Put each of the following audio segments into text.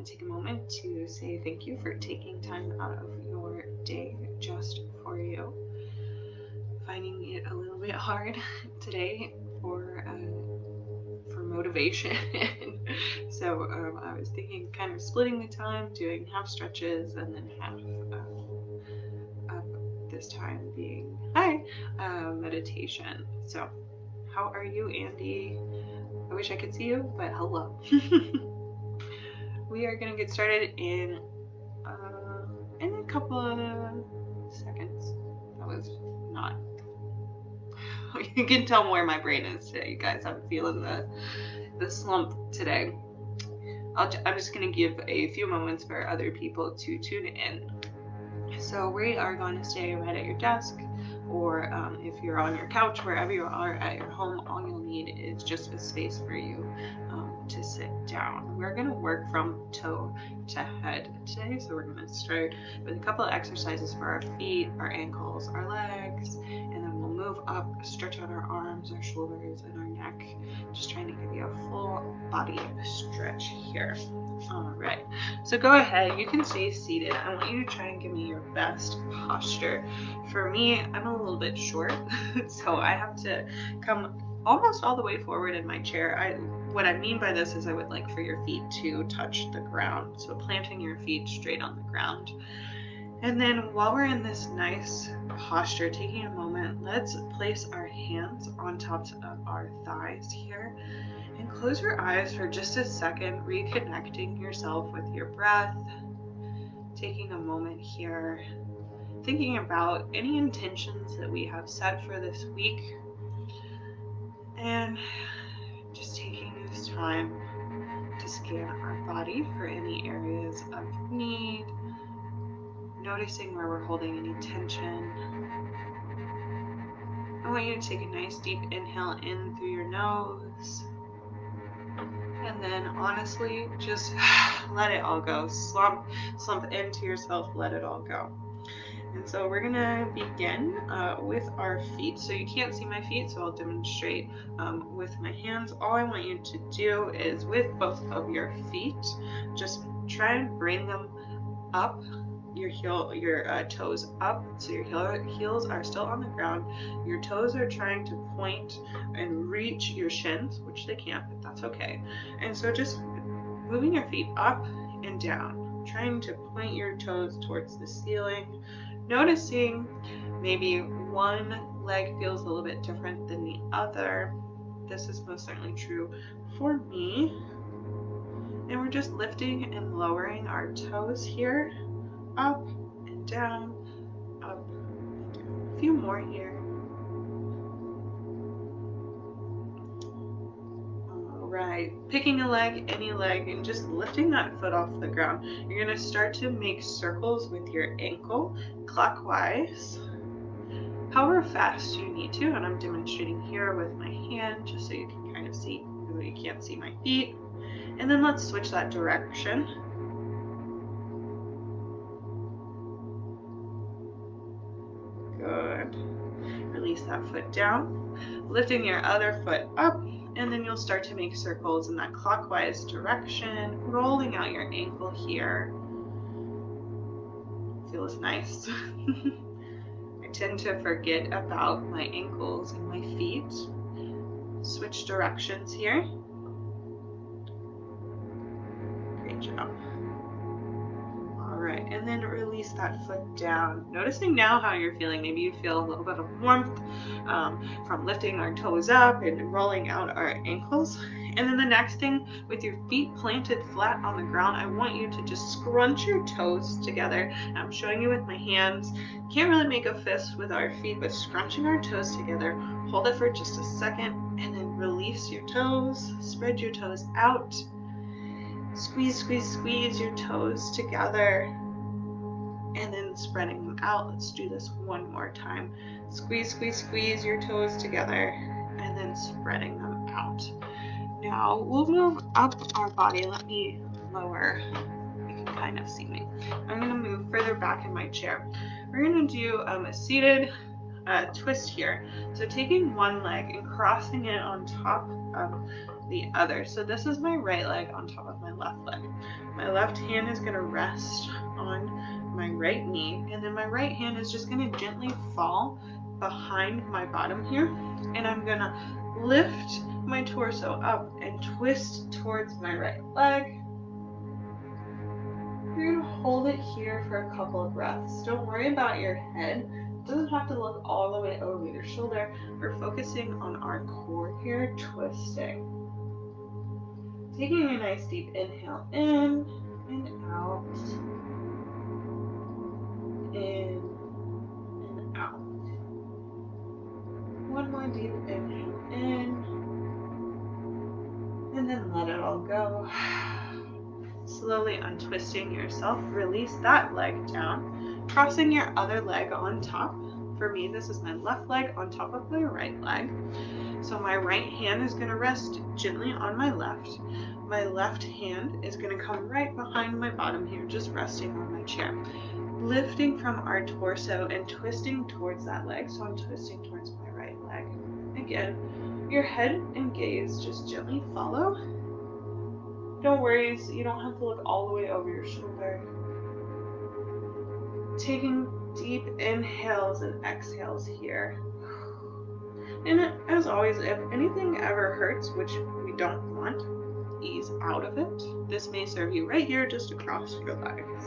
want to take a moment to say thank you for taking time out of your day just for you. Finding it a little bit hard today for motivation. So I was thinking kind of splitting the time, doing half stretches and then half of this time being meditation. So how are you, Andy? I wish I could see you, but hello. We are gonna get started in a couple of seconds. That was not. You can tell where my brain is today, you guys. I'm feeling the slump today. I'm just gonna give a few moments for other people to tune in. So we are going to stay right at your desk, or if you're on your couch, wherever you are at your home, all you'll need is just a space for you to sit down. We're going to work from toe to head today. So we're going to start with a couple of exercises for our feet, our ankles, our legs, and then we'll move up, stretch out our arms, our shoulders, and our neck. Just trying to give you a full body stretch here. All right, so go ahead, you can stay seated. I want you to try and give me your best posture. For me, I'm a little bit short, so I have to come almost all the way forward in my chair. What I mean by this is I would like for your feet to touch the ground, so planting your feet straight on the ground. And then while we're in this nice posture, taking a moment, let's place our hands on top of our thighs here. And close your eyes for just a second, reconnecting yourself with your breath. Taking a moment here, thinking about any intentions that we have set for this week. And just taking this time to scan our body for any areas of need. Noticing where we're holding any tension. I want you to take a nice deep inhale in through your nose. And then honestly, just let it all go. Slump into yourself, let it all go. And so we're gonna begin with our feet. So you can't see my feet, so I'll demonstrate with my hands. All I want you to do is with both of your feet, just try and bring them up, your toes up, so your heels are still on the ground. Your toes are trying to point and reach your shins, which they can't, but that's okay. And so just moving your feet up and down, trying to point your toes towards the ceiling, noticing maybe one leg feels a little bit different than the other. This is most certainly true for me. And we're just lifting and lowering our toes here, up and down, up and down. A few more here. All right, picking a leg, any leg, and just lifting that foot off the ground. You're gonna start to make circles with your ankle clockwise, however fast you need to, and I'm demonstrating here with my hand just so you can kind of see, although you can't see my feet. And then let's switch that direction. Good. Release that foot down, lifting your other foot up, and then you'll start to make circles in that clockwise direction, rolling out your ankle here. Feels nice. I tend to forget about my ankles and my feet. Switch directions here. Great job. All right, and then release that foot down. Noticing now how you're feeling. Maybe you feel a little bit of warmth from lifting our toes up and rolling out our ankles. And then the next thing, with your feet planted flat on the ground, I want you to just scrunch your toes together. I'm showing you with my hands. Can't really make a fist with our feet, but scrunching our toes together. Hold it for just a second and then release your toes. Spread your toes out. Squeeze, squeeze, squeeze your toes together. And then spreading them out. Let's do this one more time. Squeeze, squeeze, squeeze your toes together and then spreading them out. Now we'll move up our body. Let me lower. You can kind of see me. I'm going to move further back in my chair. We're going to do a seated twist here. So taking one leg and crossing it on top of the other. So this is my right leg on top of my left leg. My left hand is going to rest on my right knee, and then my right hand is just going to gently fall behind my bottom here, and I'm going to lift my torso up and twist towards my right leg. You're going to hold it here for a couple of breaths. Don't worry about your head. It doesn't have to look all the way over your shoulder. We're focusing on our core here, twisting. Taking a nice deep inhale in and out. In and out. One more deep inhale in. And then let it all go. Slowly untwisting yourself. Release that leg down. Crossing your other leg on top. For me, this is my left leg on top of my right leg. So my right hand is going to rest gently on my left. My left hand is going to come right behind my bottom here, just resting on my chair. Lifting from our torso and twisting towards that leg. So I'm twisting towards my right leg. Again, your head and gaze just gently follow. Don't worry, you don't have to look all the way over your shoulder. Taking deep inhales and exhales here. And as always, if anything ever hurts, which we don't want, ease out of it. This may serve you right here, just across your legs.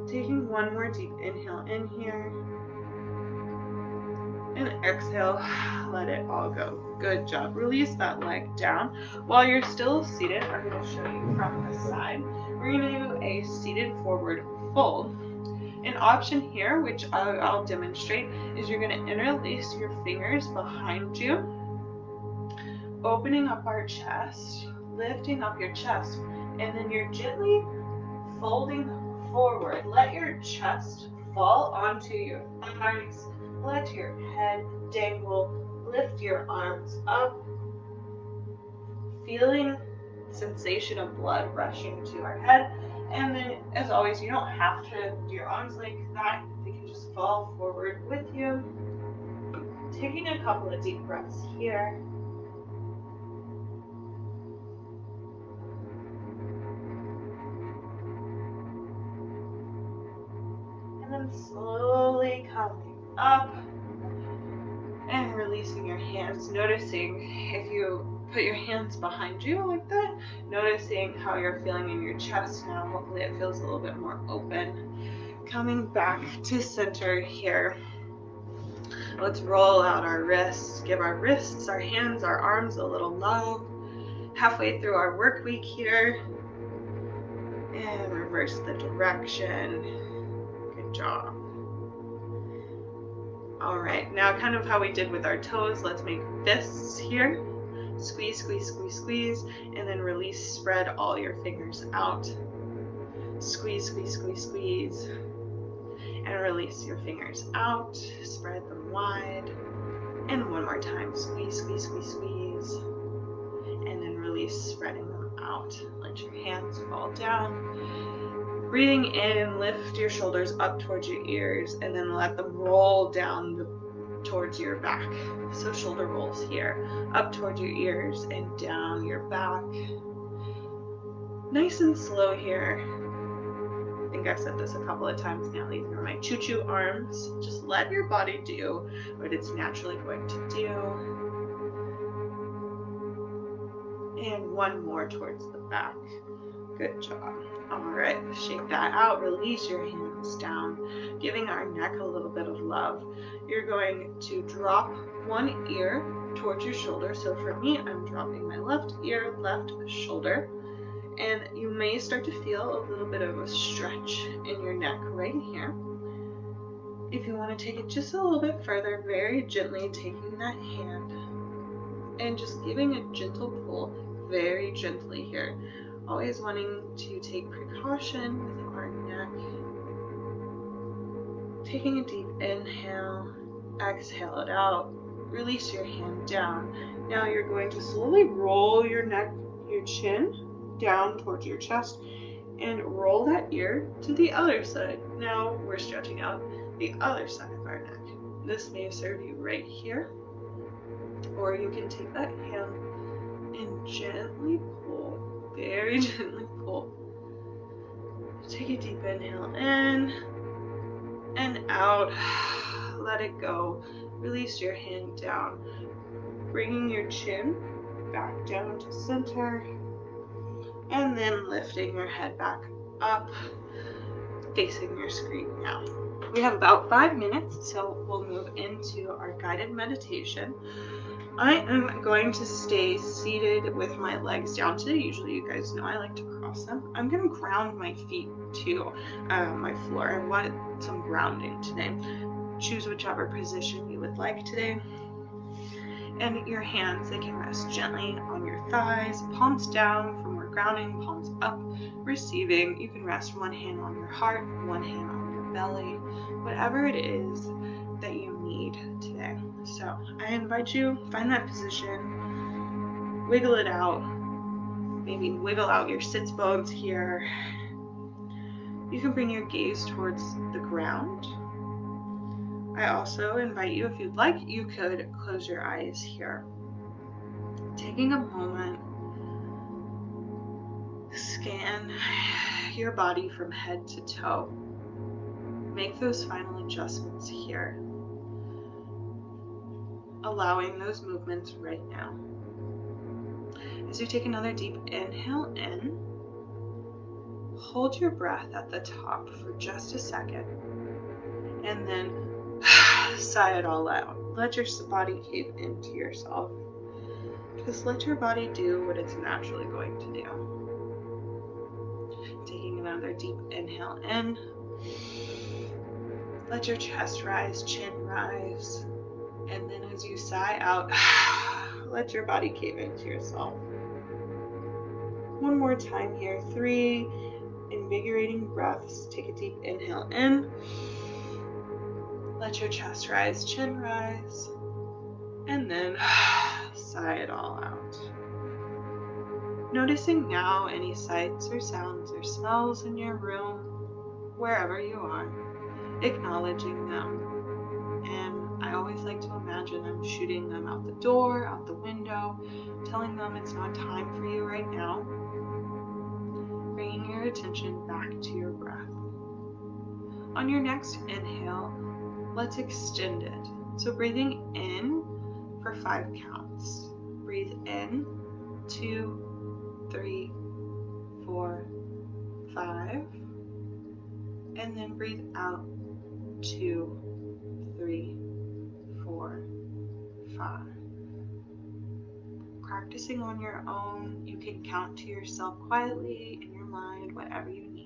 Taking one more deep inhale in here. And exhale, let it all go. Good job. Release that leg down. While you're still seated, I'm going to show you from the side. We're going to do a seated forward fold. An option here, which I'll demonstrate, is you're going to interlace your fingers behind you, opening up our chest, lifting up your chest, and then you're gently folding forward. Let your chest fall onto your thighs. Let your head dangle. Lift your arms up. Feeling sensation of blood rushing to our head. And then, as always, you don't have to do your arms like that. They can just fall forward with you. Taking a couple of deep breaths here. And then slowly coming up and releasing your hands. Noticing if you put your hands behind you like that, noticing how you're feeling in your chest now. Hopefully it feels a little bit more open. Coming back to center here. Let's roll out our wrists. Give our wrists, our hands, our arms a little love. Halfway through our work week here. And reverse the direction. Good job. All right, now kind of how we did with our toes, let's make fists here. Squeeze, squeeze, squeeze, squeeze, and then release, spread all your fingers out. Squeeze, squeeze, squeeze, squeeze, and release your fingers out. Spread them wide. And one more time, squeeze, squeeze, squeeze, squeeze, and then release, spreading them out. Let your hands fall down. Breathing in, lift your shoulders up towards your ears, and then let them roll down towards your back. So shoulder rolls here, up towards your ears and down your back. Nice and slow here. I think I've said this a couple of times now. These are my choo-choo arms. Just let your body do what it's naturally going to do. And one more towards the back. Good job. All right, shake that out. Release your hands down, giving our neck a little bit of love. You're going to drop one ear towards your shoulder. So for me, I'm dropping my left ear, left shoulder. And you may start to feel a little bit of a stretch in your neck right here. If you want to take it just a little bit further, very gently taking that hand and just giving a gentle pull, very gently here. Always wanting to take precaution with our neck. Taking a deep inhale, exhale it out, release your hand down. Now you're going to slowly roll your neck, your chin down towards your chest, and roll that ear to the other side. Now we're stretching out the other side of our neck. This may serve you right here, or you can take that hand and gently pull, very gently pull. Take a deep inhale in and out. Let it go. Release your hand down, bringing your chin back down to center, and then lifting your head back up, facing your screen now. We have about 5 minutes, so we'll move into our guided meditation. I am going to stay seated with my legs down today. Usually you guys know I like to cross them. I'm going to ground my feet to my floor. I want some grounding today. Choose whichever position you would like today. And your hands, they can rest gently on your thighs, palms down for more grounding, palms up, receiving. You can rest one hand on your heart, one hand on your belly, whatever it is that you need today. So I invite you, find that position, wiggle it out, maybe wiggle out your sits bones here. You can bring your gaze towards the ground. I also invite you, if you'd like, you could close your eyes here. Taking a moment, scan your body from head to toe. Make those final adjustments here, allowing those movements right now. As you take another deep inhale in, hold your breath at the top for just a second, and then sigh it all out. Let your body cave into yourself. Just let your body do what it's naturally going to do. Taking another deep inhale in. Let your chest rise, chin rise. And then as you sigh out, let your body cave into yourself. One more time here. 3 invigorating breaths. Take a deep inhale in. Let your chest rise, chin rise. And then sigh it all out. Noticing now any sights or sounds or smells in your room, wherever you are, acknowledging them. And I always like to imagine I'm shooting them out the door, out the window, telling them it's not time for you right now. Bringing your attention back to your breath. On your next inhale, let's extend it. So breathing in for 5 counts. Breathe in, 2, 3, 4, 5. And then breathe out, 2, 3, 4, 5. Practicing on your own, you can count to yourself quietly in your mind, whatever you need.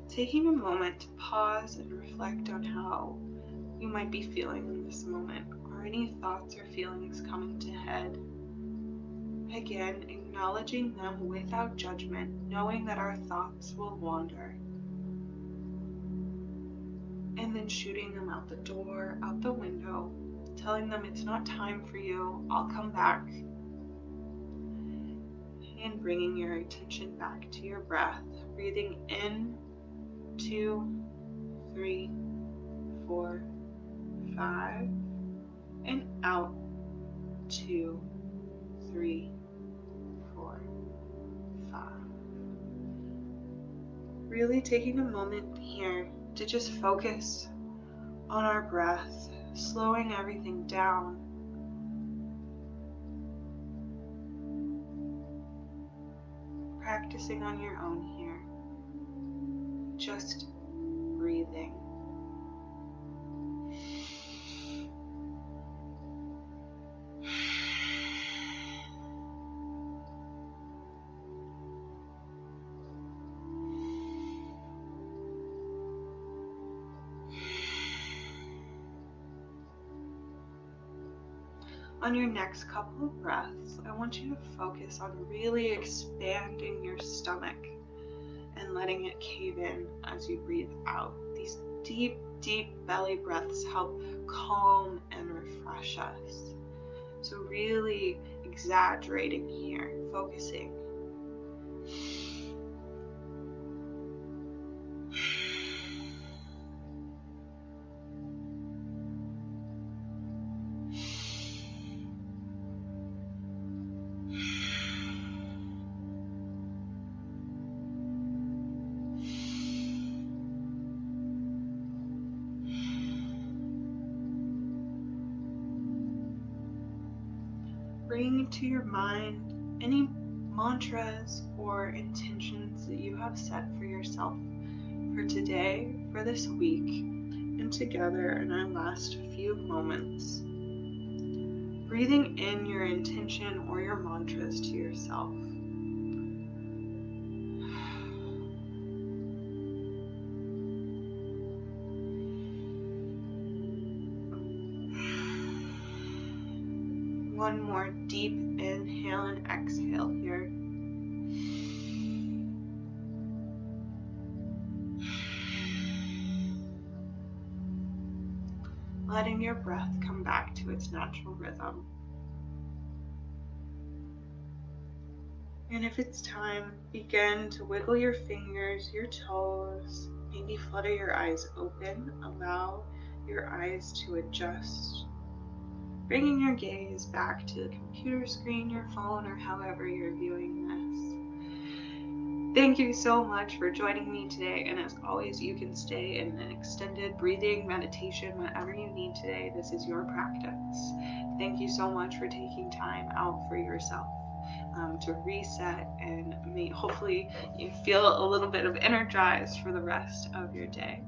Taking a moment to pause and reflect on how you might be feeling in this moment, or any thoughts or feelings coming to head. Again, acknowledging them without judgment, knowing that our thoughts will wander. And then shooting them out the door, out the window, telling them it's not time for you, I'll come back. And bringing your attention back to your breath, breathing in, 2, 3, 4, 5, and out, 2, 3, 4, 5. Really taking a moment here to just focus on our breath, slowing everything down. Practicing on your own here, just breathing. On your next couple of breaths, I want you to focus on really expanding your stomach and letting it cave in as you breathe out. These deep, deep belly breaths help calm and refresh us. So really exaggerating here, focusing. Bring to your mind any mantras or intentions that you have set for yourself for today, for this week, and together in our last few moments. Breathing in your intention or your mantras to yourself. One more deep inhale and exhale here. Letting your breath come back to its natural rhythm. And if it's time, begin to wiggle your fingers, your toes, maybe flutter your eyes open. Allow your eyes to adjust. Bringing your gaze back to the computer screen, your phone, or however you're viewing this. Thank you so much for joining me today, and as always, you can stay in an extended breathing meditation whenever you need today. This is your practice. Thank you so much for taking time out for yourself to reset, and hopefully you feel a little bit of energized for the rest of your day.